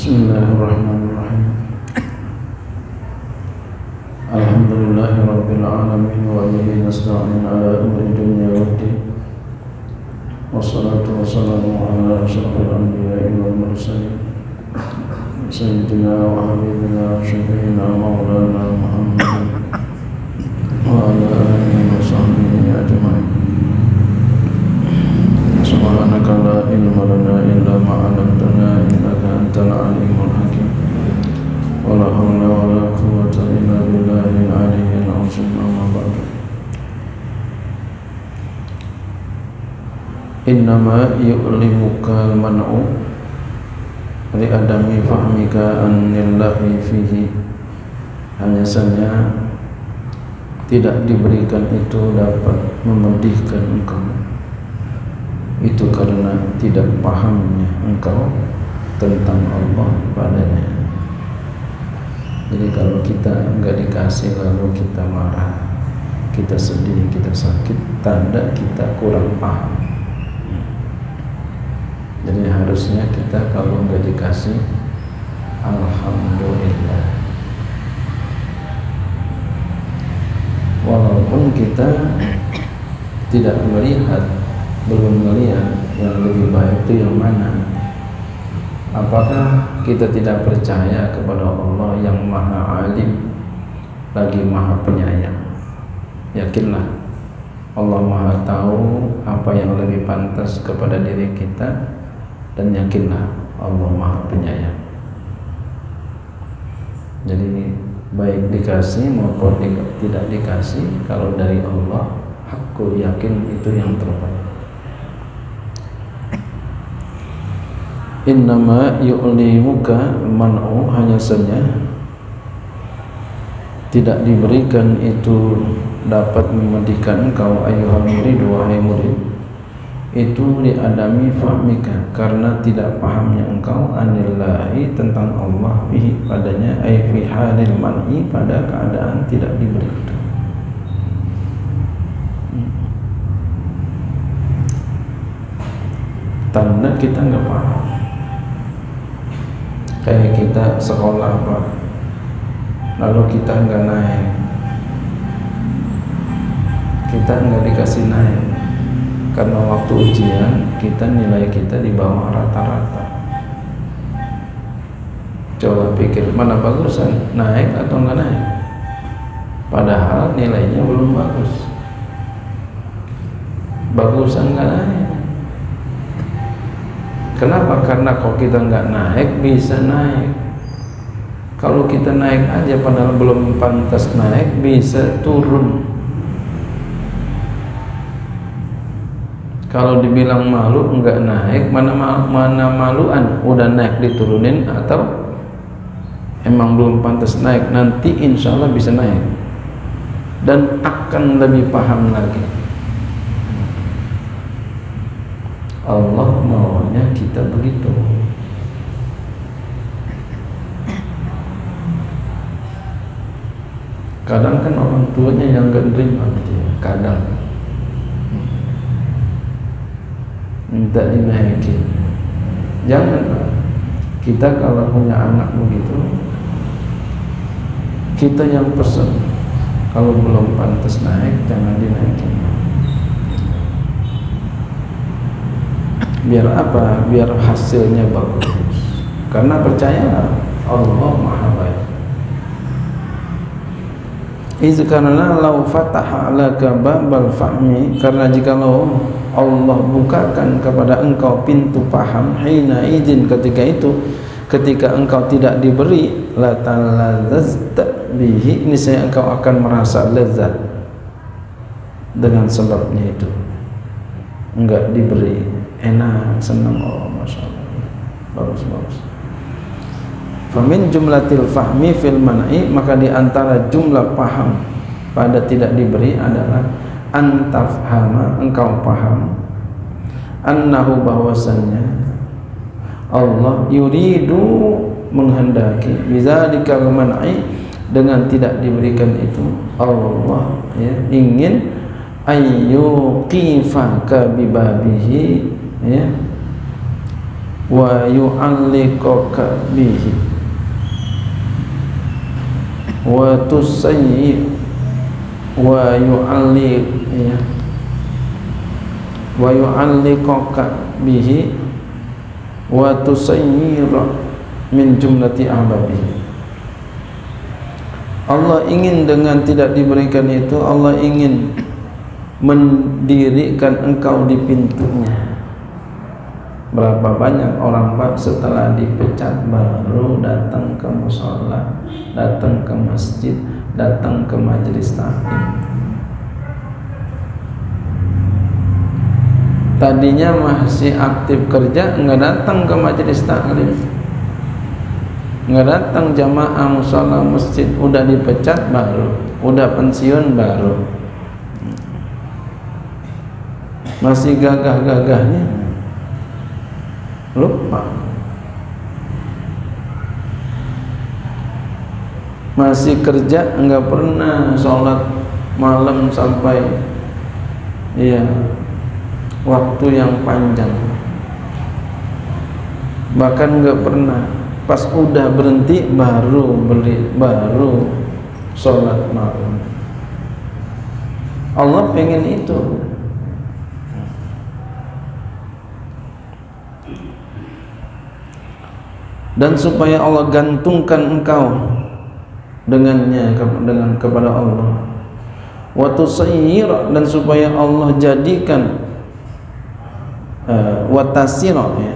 Bismillahirrahmanirrahim. Alhamdulillahi rabbil alamin wa bihi nasta'in ala umuri dunya waddin. Wassalatu wassalamu ala asyrafil anbiya'i wal mursalin sayyidina wa habibina syafi'ina maulana Muhammad wa ala alihi wa sahbihi ajma'in. Subhanaka la ilma lana illa ma 'allamtana innaka antal alimul hakim. Wala hawla wala quwwata illa billahil aliyyil azim. Amma ba'du. Innama yu'limuka al-man'u li adami fahmika annillahi fihi. Hanya saja tidak diberikan itu dapat memedihkan engkau. Itu karena tidak pahamnya engkau tentang Allah padanya. Jadi kalau kita enggak dikasih lalu kita marah, kita sedih, kita sakit, tanda kita kurang paham. Jadi harusnya kita kalau enggak dikasih, alhamdulillah. Walaupun kita tidak melihat, belum melihat yang lebih baik itu yang mana. Apakah kita tidak percaya kepada Allah yang maha alim lagi maha penyayang? Yakinlah Allah maha tahu apa yang lebih pantas kepada diri kita, dan yakinlah Allah maha penyayang. Jadi baik dikasih maupun tidak dikasih, kalau dari Allah, aku yakin itu yang terbaik. Innama yu'limuka man'u, hanya saja tidak diberikan itu dapat memedihkan engkau ayyuhal murid, wahai murid, itu diadami fahmika, karena tidak pahamnya engkau anillahi tentang Allah fihi padanya, ay fi halil man'i, pada keadaan tidak diberi itu. Tanda kita enggak paham. Kayak kita sekolah Pak, lalu kita enggak naik, kita enggak dikasih naik karena waktu ujian kita nilai kita di bawah rata-rata. Coba pikir mana bagusan, naik atau enggak naik? Padahal nilainya belum bagus, bagusan enggak naik. Kenapa? Karena kalau kita nggak naik bisa naik. Kalau kita naik aja padahal belum pantas naik, bisa turun. Kalau dibilang malu nggak naik, mana maluan, udah naik diturunin, atau emang belum pantas naik, nanti insya Allah bisa naik dan akan lebih paham lagi. Allah maunya kita begitu. Kadang kan orang tuanya yang gak nerima gitu ya, kadang minta dinaikin. Jangan Pak, kita kalau punya anak begitu, kita yang pesen, kalau belum pantas naik jangan dinaikin. Biar apa? Biar hasilnya bagus. Karena percayalah Allah maha baik. Izkarna lau fataha laka babal fahmi, karena jikalau Allah bukakan kepada engkau pintu paham, hina izin, ketika itu, ketika engkau tidak diberi, la talazazta bihi, ini saya engkau akan merasa lezat dengan sebabnya itu. Enggak diberi, enak, senang, oh masya Allah, bagus. Famin jumlatil fahmi fil man'i, maka diantara jumlah paham pada tidak diberi adalah antafhama, engkau paham, annahu, bahwasannya Allah yuridu, menghendaki, bidzalika man'i, dengan tidak diberikan itu, Allah ya, ingin ayyuqifaka bibabihi, ya, wa yu'alliqaka bihi wa tusayyi wa yu'alliq ya wa yu'alliqaka bihi wa tusayyira min jumlati ahbabihi. Allah ingin dengan tidak diberikan itu, Allah ingin mendirikan engkau di pintunya. Berapa banyak orang Pak setelah dipecat baru datang ke mushola, datang ke masjid, datang ke majelis taklim. Tadinya masih aktif kerja, enggak datang ke majelis taklim, enggak datang jamaah mushola masjid, udah dipecat baru, udah pensiun baru, masih gagah-gagahnya lupa, masih kerja enggak pernah sholat malam sampai iya waktu yang panjang, bahkan enggak pernah pas udah berhenti baru sholat malam. Allah pengen itu. Dan supaya Allah gantungkan engkau dengannya kepada Allah. Wa tusayyir, dan supaya Allah jadikan wa tasira ya.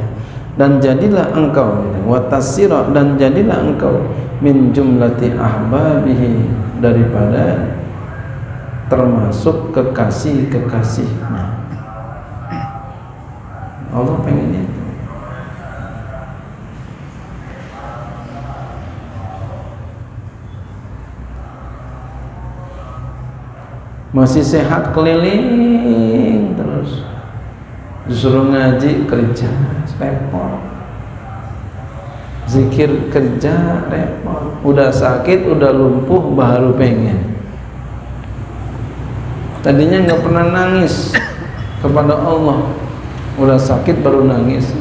Dan jadilah engkau wa tasira, dan jadilah engkau min jumlati ahbabihi, daripada termasuk kekasih-kekasihnya. Allah pengen itu. Masih sehat keliling terus, disuruh ngaji kerja repot, zikir kerja repot, udah sakit udah lumpuh baru pengen. Tadinya nggak pernah nangis kepada Allah, udah sakit baru nangis,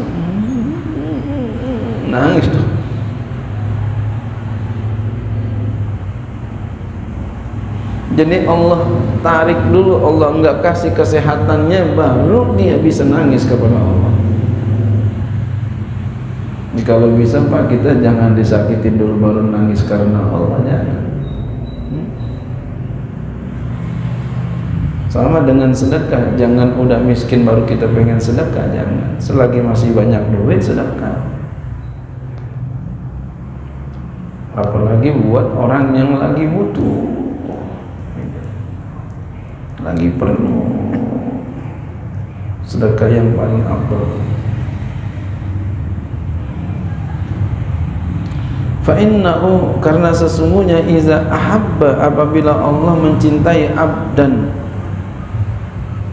nangis tuh. Jadi Allah tarik dulu, Allah enggak kasih kesehatannya, baru dia bisa nangis kepada Allah. Kalau bisa Pak, kita jangan disakitin dulu baru nangis karena Allah, jangan. Sama dengan sedekah, jangan udah miskin baru kita pengen sedekah, jangan. Selagi masih banyak duit sedekah. Apalagi buat orang yang lagi butuh, lagi perlu, sedekah yang paling afdal. Fa innahu, karena sesungguhnya iza ahabba, apabila Allah mencintai abdan,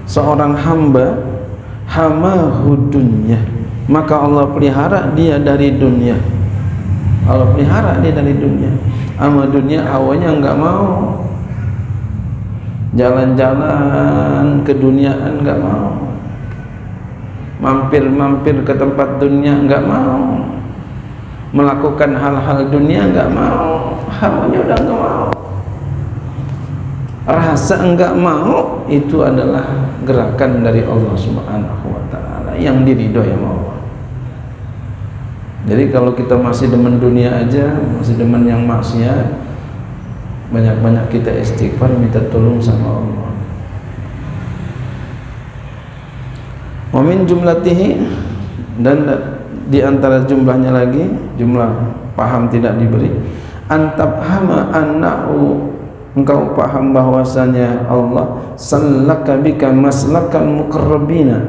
seorang hamba, hamahu dunya, maka Allah pelihara dia dari dunia. Allah pelihara dia dari dunia. Ama dunia awalnya enggak mau, jalan-jalan ke duniaan enggak mau, mampir-mampir ke tempat dunia enggak mau, melakukan hal-hal dunia enggak mau, hawanya udah enggak mau, rasa enggak mau. Itu adalah gerakan dari Allah Subhanahu wa ta'ala yang diridhoi sama Allah. Jadi kalau kita masih demen dunia aja, masih demen yang maksiat, banyak-banyak kita istighfar, minta tolong sama Allah. Wa min jumlatihi, dan di antara jumlahnya lagi, jumlah paham tidak diberi, antabhama annahu, engkau paham bahwasanya Allah sallaka bika maslakan muqarrabina,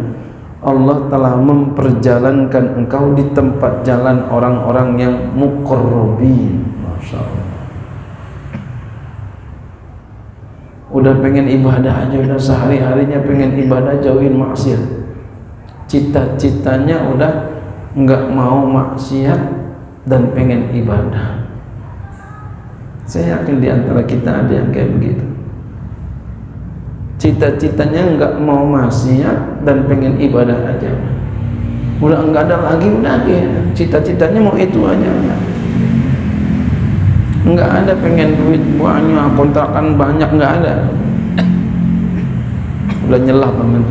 Allah telah memperjalankan engkau di tempat jalan orang-orang yang muqarrabin. Masya Allah. Udah pengen ibadah aja, udah sehari-harinya pengen ibadah, jauhin maksiat. Cita-citanya udah enggak mau maksiat dan pengen ibadah. Saya yakin di antara kita ada yang kayak begitu. Cita-citanya enggak mau maksiat dan pengen ibadah aja. Udah enggak ada lagi, udah dia cita-citanya mau itu aja. Enggak ada pengen duit banyak, kontrakan banyak, enggak ada. Udah nyelah banget.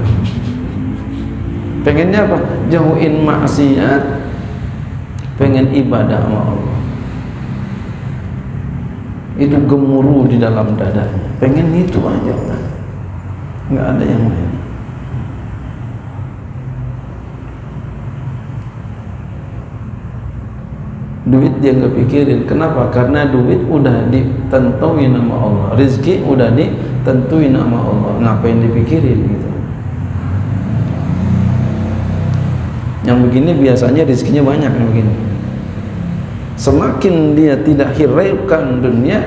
Pengennya apa? Jauhin maksiat, pengen ibadah sama Allah. Itu gemuruh di dalam dadanya, pengen itu aja, enggak ada yang lain. Duit dia nggak pikirin. Kenapa? Karena duit udah ditentuin sama Allah, rezeki udah ditentuin sama Allah, ngapain dipikirin gitu. Yang begini biasanya rezekinya banyak yang begini. Semakin dia tidak hiraukan dunia,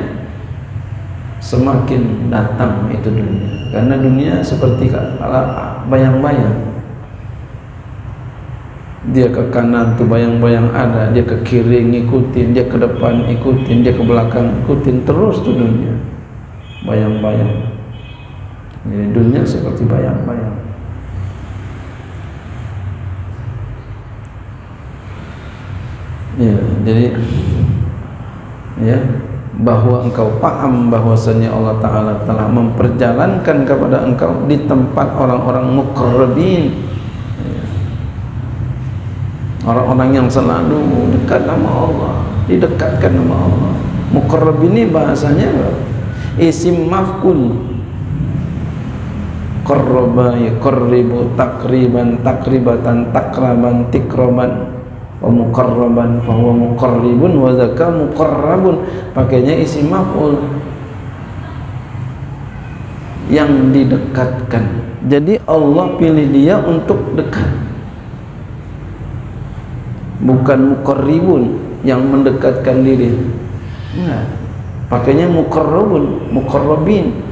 semakin datang itu dunia. Karena dunia seperti bayang-bayang. Dia ke kanan tuh bayang-bayang ada, dia ke kiri ngikutin, dia ke depan ikutin, dia ke belakang ikutin, terus tuh dunia bayang-bayang. Jadi dunia seperti bayang-bayang. Ya, jadi ya, bahwa engkau paham bahwasanya Allah Ta'ala telah memperjalankan kepada engkau di tempat orang-orang muqarrabin, orang-orang yang selalu dekat sama Allah, didekatkan sama Allah. Muqarrab ini bahasanya isim maf'ul. Qarraba yuqarribu takriban takribatan takraban tikroban wa muqarraban fa huwa muqarribun wa zaka muqarrabun. Pakainya isim maf'ul yang didekatkan. Jadi Allah pilih dia untuk dekat, bukan muqarribun yang mendekatkan diri. Enggak, pakainya muqarrabun, muqarrabin.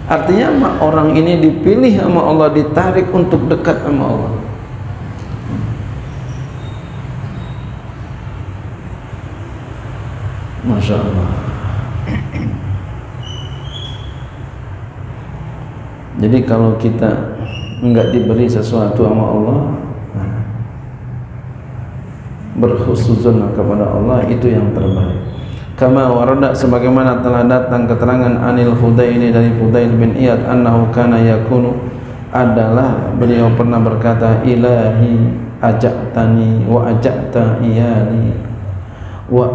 Artinya orang ini dipilih sama Allah, ditarik untuk dekat sama Allah. Masya Allah. Jadi kalau kita enggak diberi sesuatu sama Allah, berhusnuzon kepada Allah, itu yang terbaik. Kama warada, sebagaimana telah datang keterangan anil Fudaili dari Fudail bin Iyad annahu kana yakunu, adalah beliau pernah berkata, ilahi aja'tani wa aja'ta iyali wa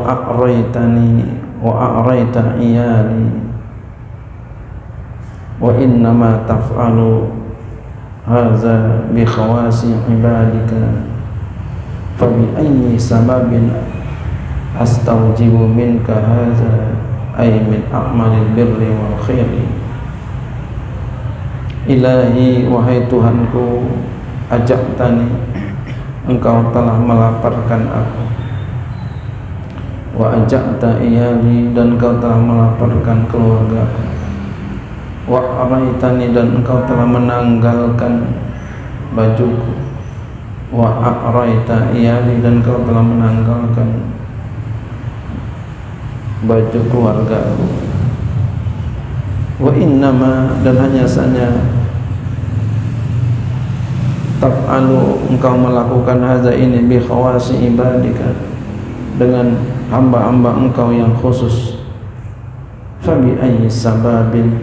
a'raitani wa a'raita iyali wa innama taf'alu hadza bi khawasi ibadika fa bi ayyi sababin astawjibu minka hadza ay min a'malil birri wal khairi. Ilahi, wahai Tuhanku, aja'tani, engkau telah melaparkan aku, wa aja'ta iyali, dan engkau telah melaparkan keluargaku, wa araitani, dan engkau telah menanggalkan bajuku, wa araita iyali, dan engkau telah menanggalkan baju keluargaku, wa innama, dan hanya saja taf'alu, engkau melakukan hadza ini bi khawasi ibadika, dengan hamba-hamba engkau yang khusus. Fa bi ayyi sababin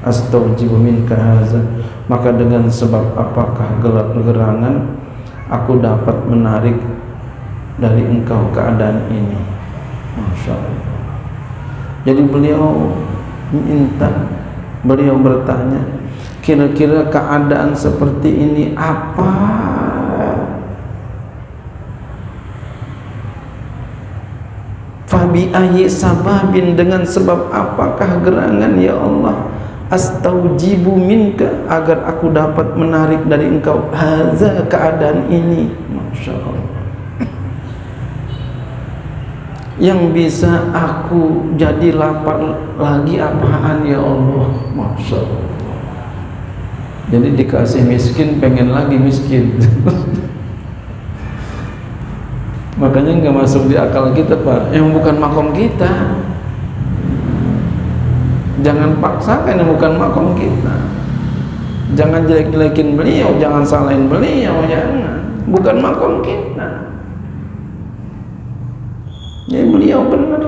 astawjibu minka hadza, maka dengan sebab apakah gelap gerangan aku dapat menarik dari engkau keadaan ini. Masya Allah. Jadi beliau minta, beliau bertanya, kira-kira keadaan seperti ini apa? Fabi ayyi sababin, dengan sebab apakah gerangan ya Allah, astaujibu minka, agar aku dapat menarik dari engkau hadza, keadaan ini. Masya Allah. Yang bisa aku jadi lapar lagi apaan ya Allah? Masya Allah. Jadi dikasih miskin pengen lagi miskin. Makanya nggak masuk di akal kita, Pak, yang bukan makom kita. Jangan paksakan yang bukan makom kita. Jangan jelek-jelekin beliau, jangan salahin beliau, jangan. Bukan makom kita. Jadi beliau benar.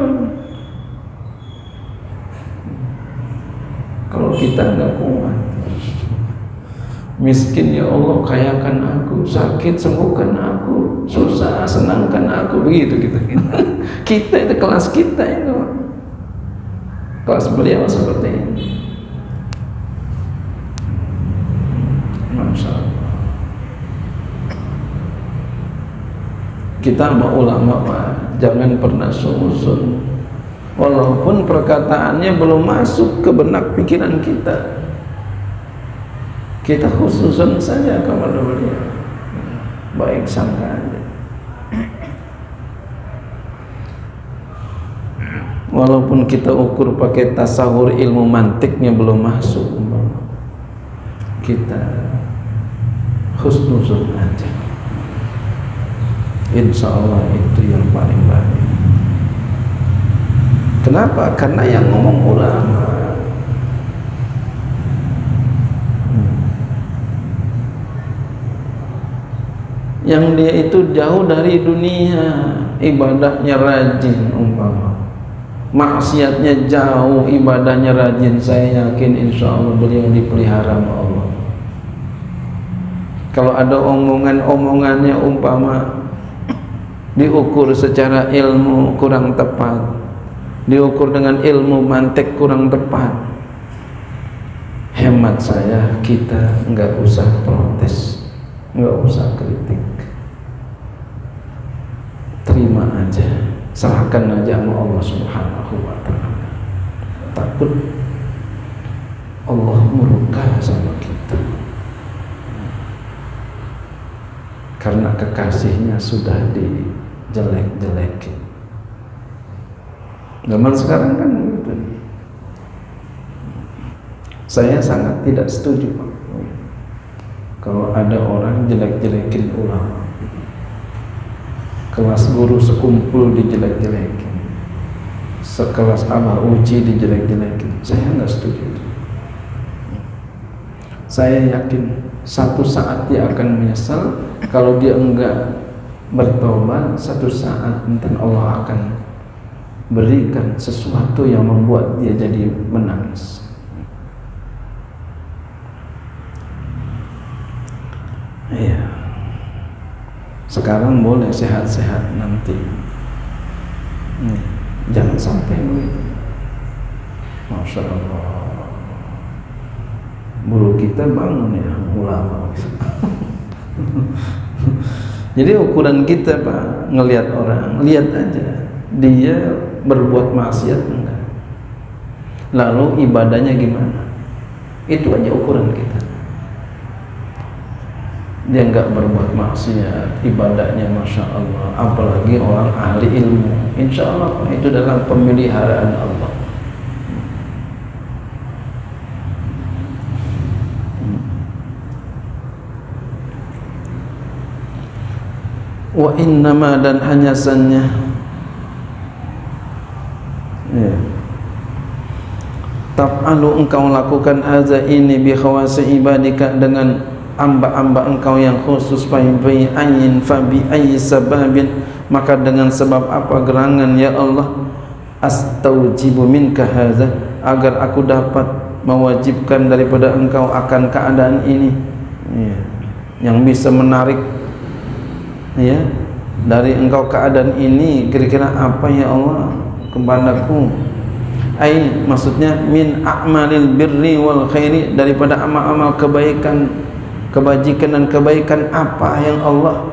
Kalau kita nggak kuat, miskin ya Allah kayakan aku, sakit sembuhkan aku, susah senangkan aku, begitu kita. Kita itu kelas kita itu. Kelas beliau seperti ini. Masya Allah. Kita sama ulama jangan pernah suzon, walaupun perkataannya belum masuk ke benak pikiran kita. Kita khususun saja kepada beliau, baik sangka aja. Walaupun kita ukur pakai tasawur ilmu mantiknya belum masuk, kita husnuzon aja. Insya Allah itu yang paling baik. Kenapa? Karena yang ngomong ulama. Yang dia itu jauh dari dunia, ibadahnya rajin umpama, maksiatnya jauh, ibadahnya rajin. Saya yakin insya Allah beliau dipelihara sama Allah. Kalau ada omongannya umpama diukur secara ilmu kurang tepat, diukur dengan ilmu mantik kurang tepat, hemat saya kita nggak usah protes, nggak usah kritik, terima aja, serahkan aja sama Allah Subhanahu wa ta'ala. Takut Allah murka sama kita karena kekasihnya sudah dijelek-jelekin. Zaman sekarang kan gitu. Saya sangat tidak setuju kalau ada orang jelek-jelekin ulama. Kelas guru sekumpul dijelek-jelekin, sekelas Abah Uji dijelek-jelekin. Saya nggak setuju. Saya yakin satu saat dia akan menyesal. Kalau dia enggak bertobat, satu saat nanti Allah akan berikan sesuatu yang membuat dia jadi menangis. Iya. Sekarang boleh sehat-sehat nanti. Jangan sampai begitu. Masya Allah. Bulu kita bangun ya ulama. Jadi ukuran kita Pak, ngelihat orang, lihat aja dia berbuat maksiat enggak, lalu ibadahnya gimana, itu aja ukuran kita. Dia enggak berbuat maksiat, ibadahnya Masya Allah, apalagi orang ahli ilmu, insya Allah itu dalam pemeliharaan Allah. Wa innama, dan hanya sannya ya, taf'alu, engkau lakukan hadza ini bi khawasi ibadika, dengan hamba-hamba engkau yang khusus, fa bi ayyin fa bi ayyi sababin, maka dengan sebab apa gerangan ya Allah, astaujibu minka hadza, agar aku dapat mewajibkan daripada engkau akan keadaan ini ya, yang bisa menarik ya dari engkau keadaan ini, kira-kira apa ya Allah kepadaku. Ai, maksudnya min a'malil birri wal khairi, daripada amal-amal kebaikan, kebajikan dan kebaikan apa yang Allah,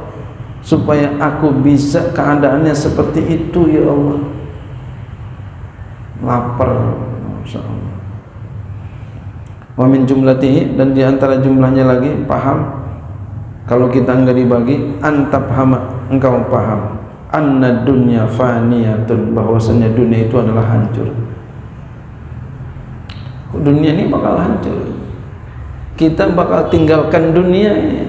supaya aku bisa keadaannya seperti itu ya Allah. Lapar, Masya Allah. Wa min jumlatihi, dan diantara jumlahnya lagi, paham. Kalau kita enggak dibagi, antap hama, engkau paham, anna dunya faniyatun, bahwasanya dunia itu adalah hancur. Dunia ini bakal hancur, kita bakal tinggalkan dunia ini.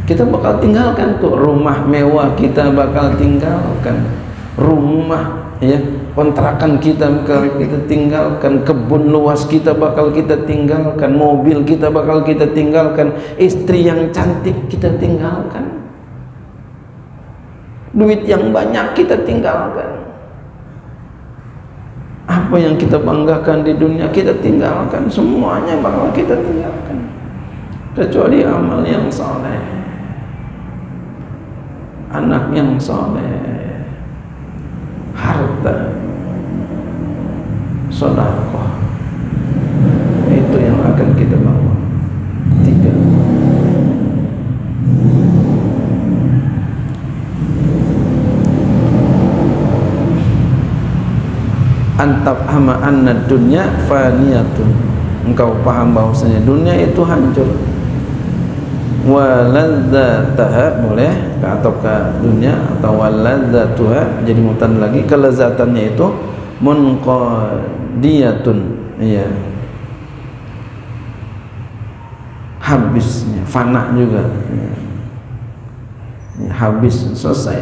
Kita bakal tinggalkan tuh rumah mewah, kita bakal tinggalkan rumah ya kontrakan kita bakal kita tinggalkan, kebun luas kita bakal kita tinggalkan, mobil kita bakal kita tinggalkan, istri yang cantik kita tinggalkan, duit yang banyak kita tinggalkan, apa yang kita banggakan di dunia kita tinggalkan, semuanya bakal kita tinggalkan kecuali amal yang saleh, anak yang saleh, harta, sedekah, itu yang akan kita bawa. 3. Antafhama anna dunya faniyatun, engkau paham bahwasanya dunia itu hancur. Wa ladzataha, boleh atau ke dunia atau waladzatuha jadi mutan lagi, kelezatannya itu munqadiyatun, iya, habisnya, fana juga, ya, habis, selesai.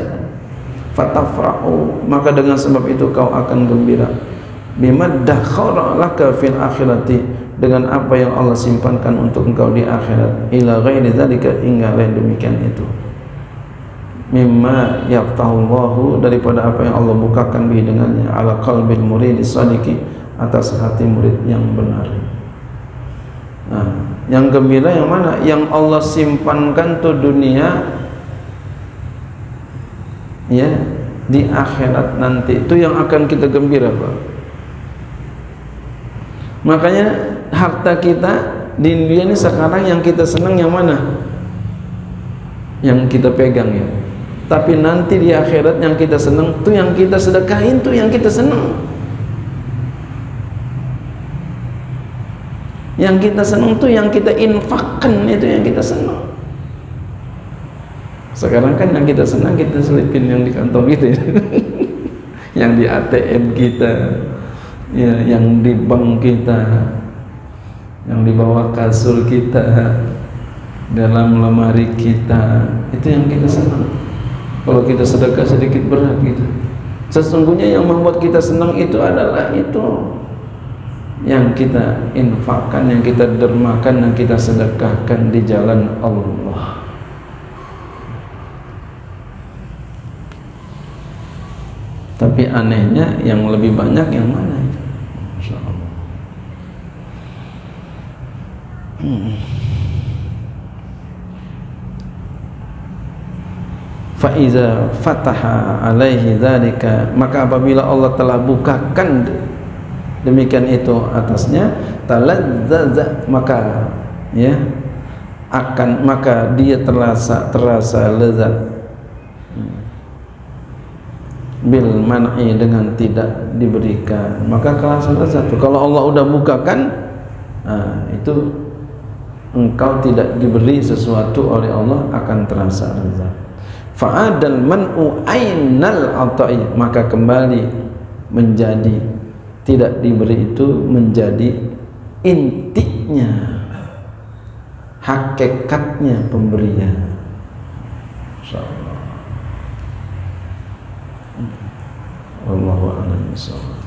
Fatafrahu, maka dengan sebab itu kau akan gembira. Bima dakhara laka fil akhirati, dengan apa yang Allah simpankan untuk engkau di akhirat. Ila ghairi dzalika, hingga lain demikian itu. Mimma yaftahullahu, daripada apa yang Allah bukakan bihi dengannya, ala qalbil murid sadiqi, atas hati murid yang benar. Nah, yang gembira yang mana? Yang Allah simpankan tuh dunia, ya, di akhirat nanti, itu yang akan kita gembira, Pak. Makanya harta kita di dunia ini sekarang yang kita senang yang mana? Yang kita pegang, ya. Tapi nanti di akhirat yang kita senang tuh yang kita sedekahin, tuh yang kita senang. Yang kita senang tuh yang kita infakkan, itu yang kita senang. Sekarang kan yang kita senang kita selipin yang di kantong kita, ya. Yang di ATM kita, ya, yang di bank kita, yang di bawah kasur kita, dalam lemari kita, itu yang kita senang. Kalau kita sedekah sedikit berat gitu. Sesungguhnya yang membuat kita senang itu adalah itu yang kita infakkan, yang kita dermakan, yang kita sedekahkan di jalan Allah. Tapi anehnya yang lebih banyak yang mana itu? Masya Allah. Faiza fataha alaihi dzalika, maka apabila Allah telah bukakan demikian itu atasnya, talazzaza, maka ya maka dia terasa lezat bil man'i, dengan tidak diberikan, maka kerasa lezat. Kalau Allah udah bukakan, itu engkau tidak diberi sesuatu oleh Allah akan terasa lezat. Fa'adal man'u ainal ata'i, maka kembali menjadi tidak diberi itu menjadi intinya, hakikatnya pemberian. Insyaallah. Wallahu a'lam bishawab.